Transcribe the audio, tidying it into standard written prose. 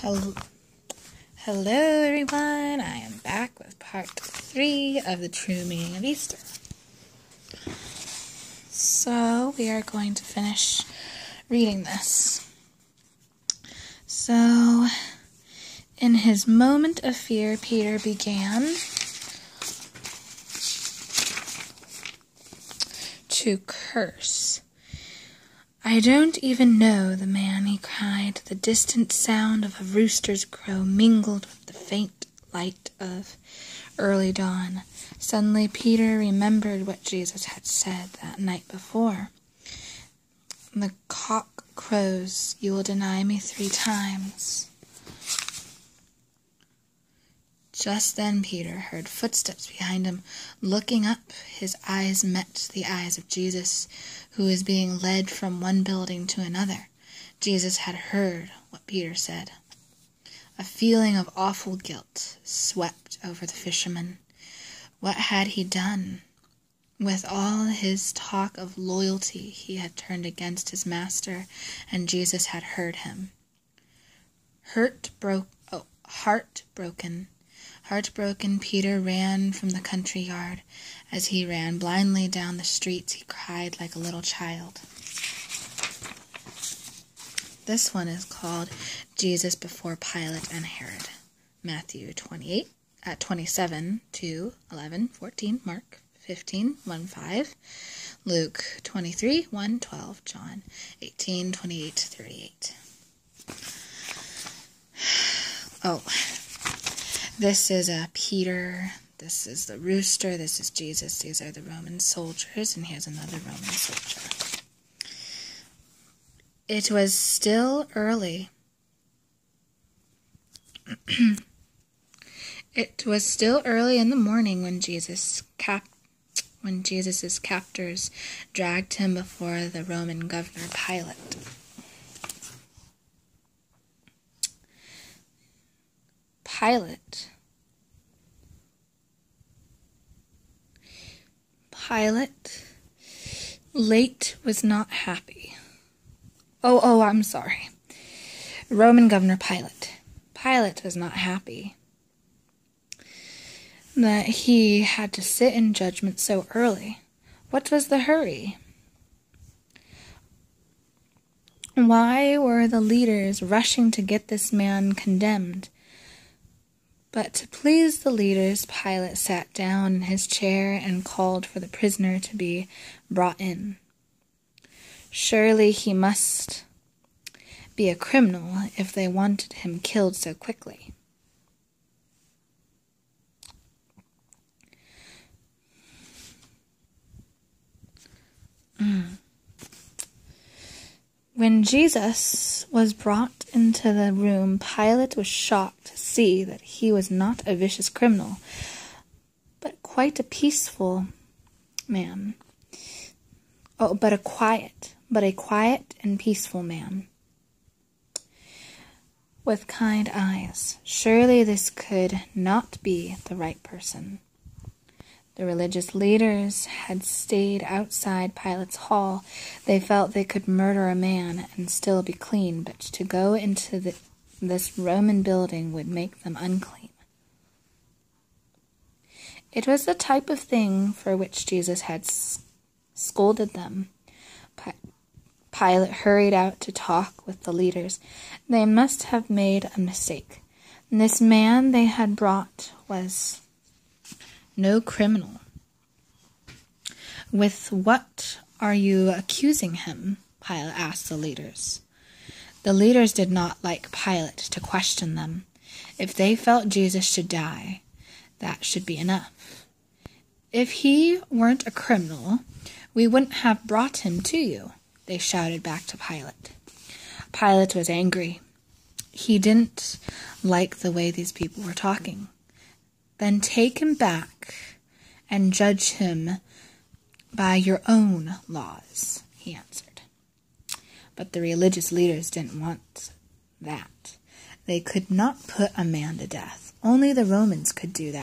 Hello, everyone. I am back with part 3 of the true meaning of Easter. So, we are going to finish reading this. So, in his moment of fear, Peter began to curse. "I don't even know the man," he cried. The distant sound of a rooster's crow mingled with the faint light of early dawn. Suddenly Peter remembered what Jesus had said that night before. "The cock crows, you will deny me 3 times. Just then Peter heard footsteps behind him. Looking up, his eyes met the eyes of Jesus, who was being led from one building to another. Jesus had heard what Peter said. A feeling of awful guilt swept over the fisherman. What had he done? With all his talk of loyalty, he had turned against his master, and Jesus had heard him. Heartbroken, Peter ran from the country yard. As he ran blindly down the streets, he cried like a little child. This one is called Jesus Before Pilate and Herod. Matthew 27, 2, 11, 14, Mark 15, 1, 5, Luke 23, 1, 12, John 18, 28 to 38. This is Peter, this is the rooster, this is Jesus, these are the Roman soldiers, and here's another Roman soldier. It was still early. It was still early in the morning when Jesus' captors dragged him before the Roman governor Pilate. Pilate late was not happy. I'm sorry. Roman governor Pilate. Pilate was not happy that he had to sit in judgment so early. What was the hurry? Why were the leaders rushing to get this man condemned? But to please the leaders, Pilate sat down in his chair and called for the prisoner to be brought in. Surely he must be a criminal if they wanted him killed so quickly. When Jesus was brought into the room, Pilate was shocked to see that he was not a vicious criminal, but quite a peaceful man. But a quiet and peaceful man with kind eyes. Surely this could not be the right person. The religious leaders had stayed outside Pilate's hall. They felt they could murder a man and still be clean, but to go into this Roman building would make them unclean. It was the type of thing for which Jesus had scolded them. Pilate hurried out to talk with the leaders. They must have made a mistake. This man they had brought was no criminal. With what are you accusing him? Pilate asked the leaders. The leaders did not like Pilate to question them. If they felt Jesus should die, that should be enough. If he weren't a criminal, we wouldn't have brought him to you, they shouted back to Pilate. Pilate was angry. He didn't like the way these people were talking. Then take him back and judge him by your own laws, he answered. But the religious leaders didn't want that. They could not put a man to death. Only the Romans could do that.